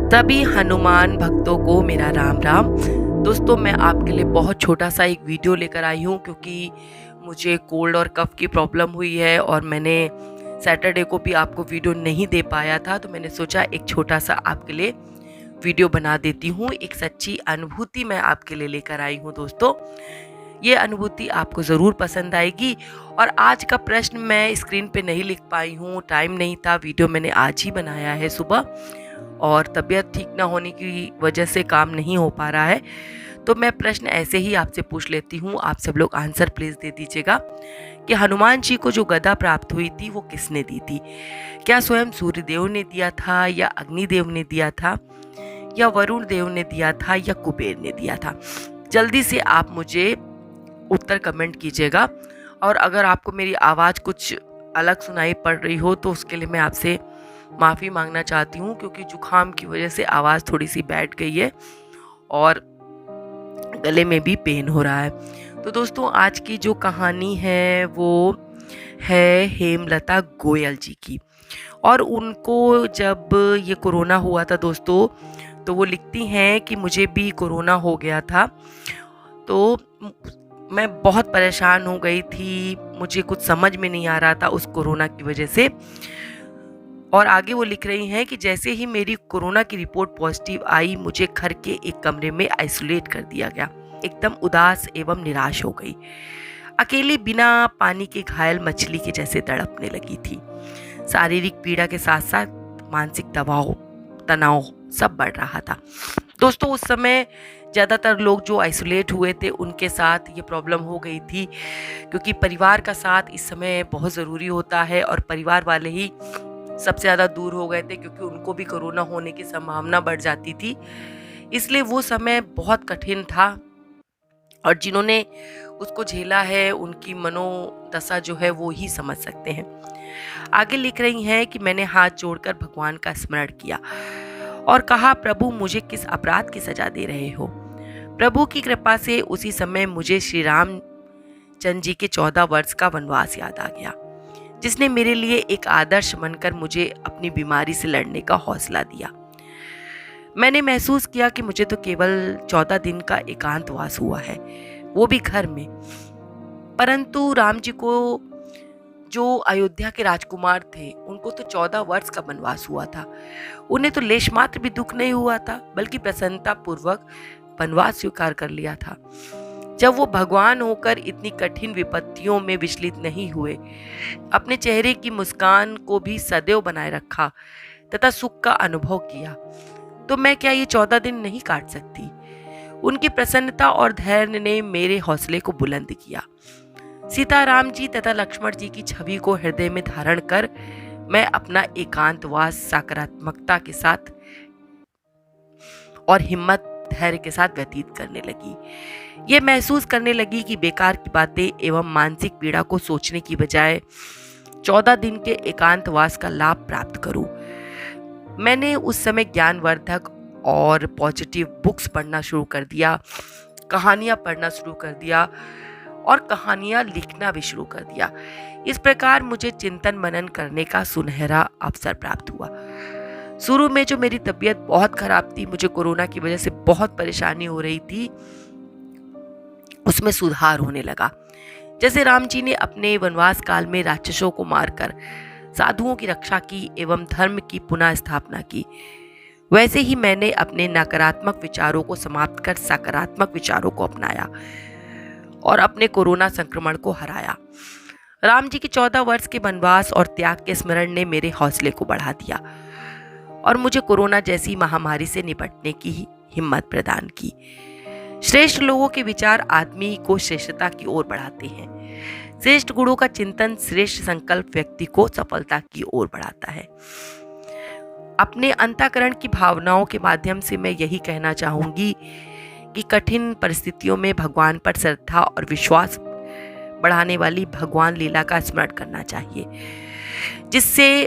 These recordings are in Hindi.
सभी हनुमान भक्तों को मेरा राम राम। दोस्तों, मैं आपके लिए बहुत छोटा सा एक वीडियो लेकर आई हूँ क्योंकि मुझे कोल्ड और कफ की प्रॉब्लम हुई है और मैंने सैटरडे को भी आपको वीडियो नहीं दे पाया था, तो मैंने सोचा एक छोटा सा आपके लिए वीडियो बना देती हूँ। एक सच्ची अनुभूति मैं आपके लिए लेकर आई हूँ। दोस्तों, ये अनुभूति आपको ज़रूर पसंद आएगी। और आज का प्रश्न मैं स्क्रीन पे नहीं लिख पाई हूँ, टाइम नहीं था। वीडियो मैंने आज ही बनाया है सुबह, और तबीयत ठीक ना होने की वजह से काम नहीं हो पा रहा है। तो मैं प्रश्न ऐसे ही आपसे पूछ लेती हूँ, आप सब लोग आंसर प्लीज दे दीजिएगा कि हनुमान जी को जो गदा प्राप्त हुई थी वो किसने दी थी? क्या स्वयं सूर्य देव ने दिया था, या अग्निदेव ने दिया था, या वरुण देव ने दिया था, या कुबेर ने दिया था? जल्दी से आप मुझे उत्तर कमेंट कीजिएगा। और अगर आपको मेरी आवाज़ कुछ अलग सुनाई पड़ रही हो तो उसके लिए मैं आपसे माफ़ी मांगना चाहती हूँ, क्योंकि जुकाम की वजह से आवाज़ थोड़ी सी बैठ गई है और गले में भी पेन हो रहा है। तो दोस्तों, आज की जो कहानी है वो है हेमलता गोयल जी की। और उनको जब ये कोरोना हुआ था दोस्तों, तो वो लिखती हैं कि मुझे भी कोरोना हो गया था, तो मैं बहुत परेशान हो गई थी, मुझे कुछ समझ में नहीं आ रहा था उस कोरोना की वजह से। और आगे वो लिख रही हैं कि जैसे ही मेरी कोरोना की रिपोर्ट पॉजिटिव आई, मुझे घर के एक कमरे में आइसोलेट कर दिया गया। एकदम उदास एवं निराश हो गई, अकेली बिना पानी के घायल मछली के जैसे तड़पने लगी थी। शारीरिक पीड़ा के साथ साथ मानसिक दबाव, तनाव सब बढ़ रहा था। दोस्तों, उस समय ज़्यादातर लोग जो आइसोलेट हुए थे उनके साथ ये प्रॉब्लम हो गई थी, क्योंकि परिवार का साथ इस समय बहुत ज़रूरी होता है और परिवार वाले ही सबसे ज़्यादा दूर हो गए थे, क्योंकि उनको भी कोरोना होने की संभावना बढ़ जाती थी। इसलिए वो समय बहुत कठिन था, और जिन्होंने उसको झेला है उनकी मनोदशा जो है वो ही समझ सकते हैं। आगे लिख रही हैं कि मैंने हाथ जोड़कर भगवान का स्मरण किया और कहा, प्रभु मुझे किस अपराध की सजा दे रहे हो? प्रभु की कृपा से उसी समय मुझे श्री राम चंद्र जी के 14 वर्ष का वनवास याद आ गया, जिसने मेरे लिए एक आदर्श बनकर मुझे अपनी बीमारी से लड़ने का हौसला दिया। मैंने महसूस किया कि मुझे तो केवल 14 दिन का एकांतवास हुआ है, वो भी घर में। परंतु राम जी को, जो अयोध्या के राजकुमार थे, उनको तो 14 वर्ष का वनवास हुआ था। उन्हें तो लेश मात्र भी दुख नहीं हुआ था, बल्कि प्रसन्नता पूर्वक वनवास स्वीकार कर लिया था। जब वो भगवान होकर इतनी कठिन विपत्तियों में विचलित नहीं हुए, अपने चेहरे की मुस्कान को भी सदैव बनाए रखा तथा सुख का अनुभव किया, तो मैं क्या ये 14 दिन नहीं काट सकती? उनकी प्रसन्नता और धैर्य ने मेरे हौसले को बुलंद किया। सीताराम जी तथा लक्ष्मण जी की छवि को हृदय में धारण कर मैं अपना एकांतवास सकारात्मकता के साथ और हिम्मत धैर्य के साथ व्यतीत करने लगी। ये महसूस करने लगी कि बेकार की बातें एवं मानसिक पीड़ा को सोचने की बजाय 14 दिन के एकांतवास का लाभ प्राप्त करूं। मैंने उस समय ज्ञानवर्धक और पॉजिटिव बुक्स पढ़ना शुरू कर दिया, कहानियां पढ़ना शुरू कर दिया और कहानियां लिखना भी शुरू कर दिया। इस प्रकार मुझे चिंतन मनन करने का सुनहरा अवसर प्राप्त हुआ। शुरू में जो मेरी तबीयत बहुत खराब थी, मुझे कोरोना की वजह से बहुत परेशानी हो रही थी, उसमें सुधार होने लगा। जैसे राम जी ने अपने वनवास काल में राक्षसों को मारकर साधुओं की रक्षा की एवं धर्म की पुनः स्थापना की, वैसे ही मैंने अपने नकारात्मक विचारों को समाप्त कर सकारात्मक विचारों को अपनाया और अपने कोरोना संक्रमण को हराया। राम जी के 14 वर्ष के वनवास और त्याग के स्मरण ने मेरे हौसले को बढ़ा दिया और मुझे कोरोना जैसी महामारी से निपटने की हिम्मत प्रदान की। श्रेष्ठ लोगों के विचार आदमी को श्रेष्ठता की ओर बढ़ाते हैं। श्रेष्ठ गुणों का चिंतन, श्रेष्ठ संकल्प व्यक्ति को सफलता की ओर बढ़ाता है। अपने अंतःकरण की भावनाओं के माध्यम से मैं यही कहना चाहूंगी कि कठिन परिस्थितियों में भगवान पर श्रद्धा और विश्वास बढ़ाने वाली भगवान लीला का स्मरण करना चाहिए, जिससे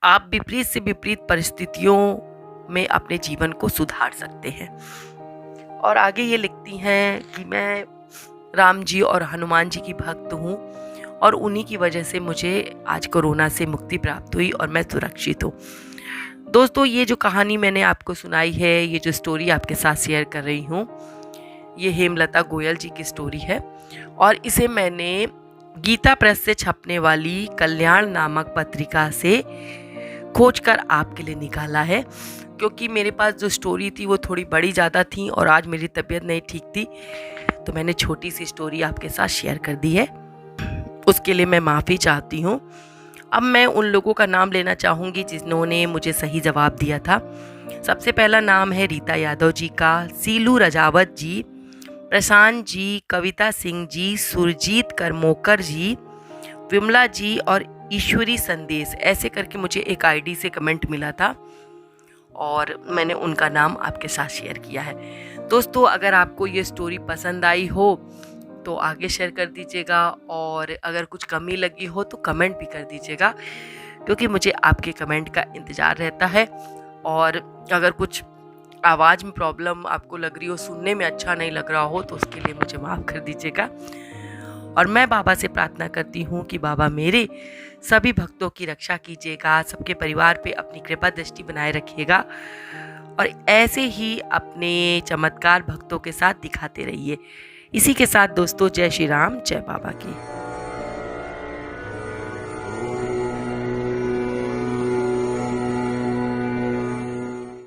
आप विपरीत से विपरीत परिस्थितियों में अपने जीवन को सुधार सकते हैं। और आगे ये लिखती हैं कि मैं राम जी और हनुमान जी की भक्त हूँ और उन्हीं की वजह से मुझे आज कोरोना से मुक्ति प्राप्त हुई और मैं सुरक्षित हूँ। दोस्तों ये जो कहानी मैंने आपको सुनाई है, ये जो स्टोरी आपके साथ शेयर कर रही हूँ, ये हेमलता गोयल जी की स्टोरी है और इसे मैंने गीता प्रेस से छपने वाली कल्याण नामक पत्रिका से खोजकर आपके लिए निकाला है, क्योंकि मेरे पास जो स्टोरी थी वो थोड़ी बड़ी ज़्यादा थी और आज मेरी तबीयत नहीं ठीक थी, तो मैंने छोटी सी स्टोरी आपके साथ शेयर कर दी है। उसके लिए मैं माफ़ी चाहती हूँ। अब मैं उन लोगों का नाम लेना चाहूँगी जिन्होंने मुझे सही जवाब दिया था। सबसे पहला नाम है रीता यादव जी का, सीलू रजावत जी, प्रशांत जी, कविता सिंह जी, सुरजीत करमोकर जी, विमला जी और ईश्वरी संदेश, ऐसे करके मुझे एक आईडी से कमेंट मिला था और मैंने उनका नाम आपके साथ शेयर किया है। दोस्तों अगर आपको ये स्टोरी पसंद आई हो तो आगे शेयर कर दीजिएगा और अगर कुछ कमी लगी हो तो कमेंट भी कर दीजिएगा, क्योंकि मुझे आपके कमेंट का इंतज़ार रहता है। और अगर कुछ आवाज़ में प्रॉब्लम आपको लग रही हो, सुनने में अच्छा नहीं लग रहा हो, तो उसके लिए मुझे माफ़ कर दीजिएगा। और मैं बाबा से प्रार्थना करती हूँ कि बाबा मेरे सभी भक्तों की रक्षा कीजिएगा, सबके परिवार पे अपनी कृपा दृष्टि बनाए रखिएगा और ऐसे ही अपने चमत्कार भक्तों के साथ दिखाते रहिए। इसी के साथ दोस्तों जय श्री राम, जय बाबा की।